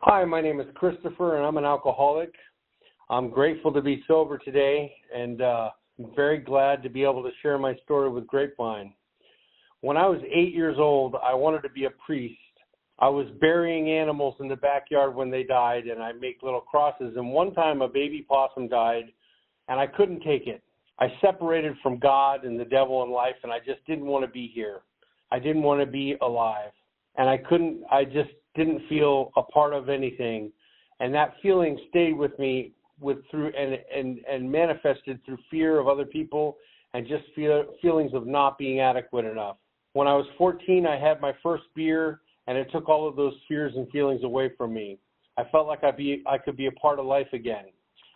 Hi, my name is Christopher, and I'm an alcoholic. I'm grateful to be sober today, and I'm very glad to be able to share my story with Grapevine. When I was 8 years old, I wanted to be a priest. I was burying animals in the backyard when they died, and I make little crosses. And one time, a baby possum died, and I couldn't take it. I separated from God and the devil in life, and I just didn't want to be here. I didn't want to be alive, and I just didn't feel a part of anything, and that feeling stayed with me and manifested through fear of other people and just feelings of not being adequate enough. When I was 14, I had my first beer, and it took all of those fears and feelings away from me. I felt like I could be a part of life again.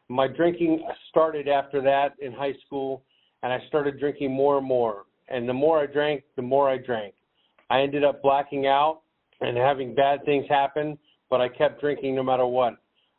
My drinking started after that in high school, and I started drinking more and more. And the more I drank, the more I drank. I ended up blacking out and having bad things happen, but I kept drinking no matter what.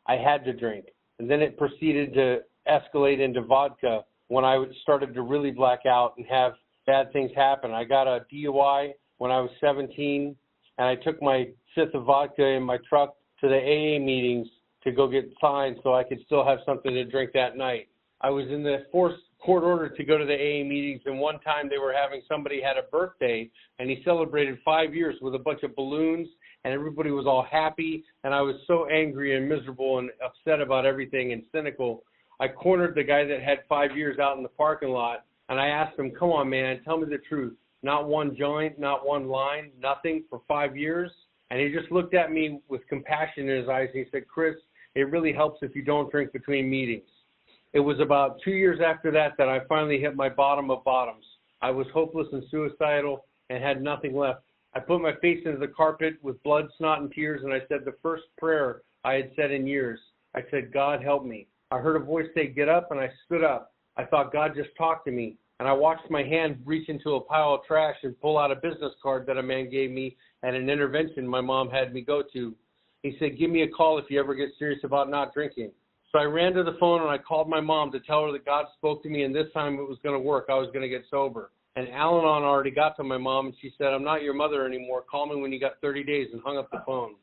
I had to drink. And then it proceeded to escalate into vodka when I started to really black out and have bad things happen. I got a DUI when I was 17, and I took my fifth of vodka in my truck to the AA meetings to go get signed so I could still have something to drink that night. I was in the forced court order to go to the AA meetings, and one time they were having somebody had a birthday, and he celebrated 5 years with a bunch of balloons, and everybody was all happy, and I was so angry and miserable and upset about everything and cynical. I cornered the guy that had 5 years out in the parking lot, and I asked him, come on, man, tell me the truth. Not one joint, not one line, nothing for 5 years. And he just looked at me with compassion in his eyes, and he said, Chris, it really helps if you don't drink between meetings. It was about 2 years after that that I finally hit my bottom of bottoms. I was hopeless and suicidal and had nothing left. I put my face into the carpet with blood, snot, and tears, and I said the first prayer I had said in years. I said, God, help me. I heard a voice say, get up, and I stood up. I thought God just talked to me, and I watched my hand reach into a pile of trash and pull out a business card that a man gave me at an intervention my mom had me go to. He said, give me a call if you ever get serious about not drinking. So I ran to the phone and I called my mom to tell her that God spoke to me, and this time it was going to work. I was going to get sober. And Al-Anon already got to my mom, and she said, I'm not your mother anymore. Call me when you got 30 days, and hung up the phone.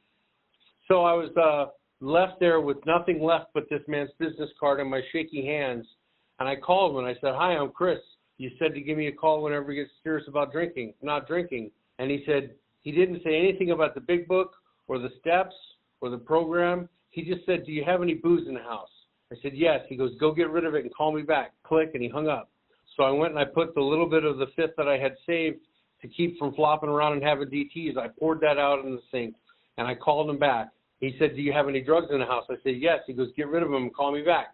So I was left there with nothing left but this man's business card and my shaky hands. And I called him and I said, hi, I'm Chris. You said to give me a call whenever you get serious about not drinking. And he said he didn't say anything about the big book or the steps or the program. He just said, do you have any booze in the house? I said, yes. He goes, go get rid of it and call me back. Click, and he hung up. So I went and I put the little bit of the fifth that I had saved to keep from flopping around and having DTs. I poured that out in the sink, and I called him back. He said, do you have any drugs in the house? I said, yes. He goes, get rid of them and call me back.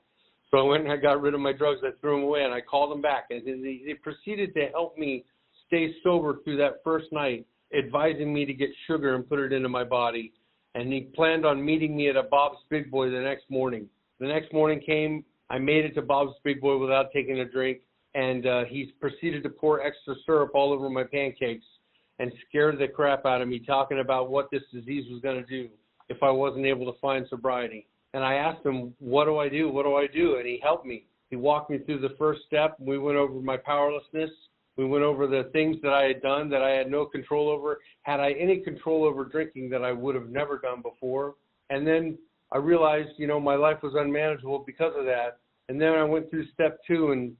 So I went and I got rid of my drugs. I threw them away, and I called him back. And he proceeded to help me stay sober through that first night, advising me to get sugar and put it into my body. And he planned on meeting me at a Bob's Big Boy the next morning. The next morning came. I made it to Bob's Big Boy without taking a drink, and he proceeded to pour extra syrup all over my pancakes and scared the crap out of me, talking about what this disease was going to do if I wasn't able to find sobriety. And I asked him, what do I do? What do I do? And he helped me. He walked me through the first step. We went over my powerlessness. We went over the things that I had done that I had no control over. Had I any control over drinking that I would have never done before? And then I realized, my life was unmanageable because of that. And then I went through step two, and,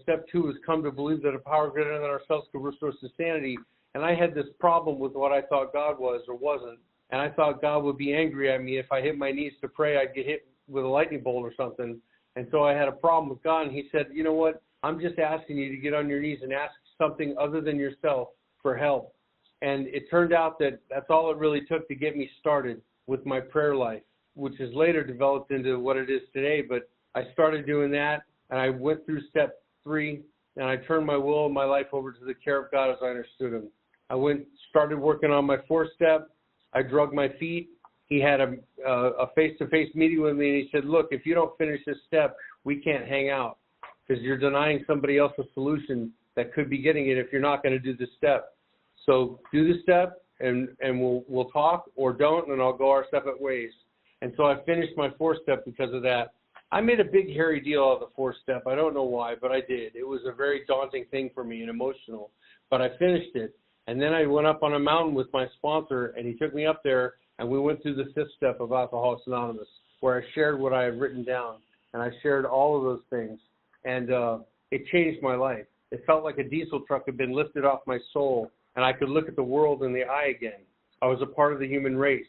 step two was come to believe that a power greater than ourselves could restore us to sanity. And I had this problem with what I thought God was or wasn't. And I thought God would be angry at me if I hit my knees to pray. I'd get hit with a lightning bolt or something. And so I had a problem with God. And he said, you know what? I'm just asking you to get on your knees and ask something other than yourself for help. And it turned out that that's all it really took to get me started with my prayer life, which has later developed into what it is today. But I started doing that, and I went through step 3, and I turned my will and my life over to the care of God as I understood him. I started working on my 4th step. I drug my feet. He had a face-to-face meeting with me, and he said, look, if you don't finish this step, we can't hang out, because you're denying somebody else a solution that could be getting it if you're not going to do this step. So do the step, and we'll talk, or don't, and I'll go our separate ways. And so I finished my 4th step because of that. I made a big, hairy deal out of the 4th step. I don't know why, but I did. It was a very daunting thing for me and emotional, but I finished it. And then I went up on a mountain with my sponsor, and he took me up there, and we went through the fifth step of Alcoholics Anonymous, where I shared what I had written down, and I shared all of those things, and it changed my life. It felt like a diesel truck had been lifted off my soul, and I could look at the world in the eye again. I was a part of the human race,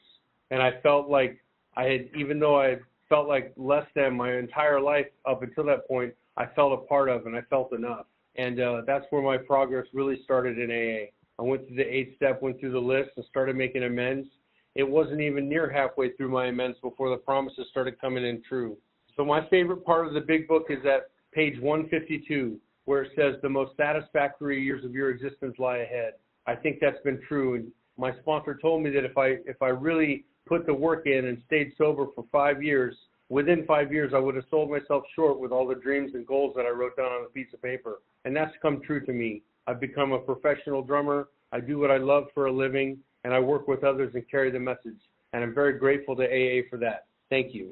and I felt like I had, even though I had felt like less than my entire life up until that point, I felt a part of, and I felt enough. And that's where my progress really started in AA. I went through the 8th step, went through the list, and started making amends. It wasn't even near halfway through my amends before the promises started coming in true. So my favorite part of the big book is at page 152, where it says the most satisfactory years of your existence lie ahead. I think that's been true. And my sponsor told me that if I really put the work in and stayed sober for 5 years, within 5 years, I would have sold myself short with all the dreams and goals that I wrote down on a piece of paper. And that's come true to me. I've become a professional drummer. I do what I love for a living, and I work with others and carry the message. And I'm very grateful to AA for that. Thank you.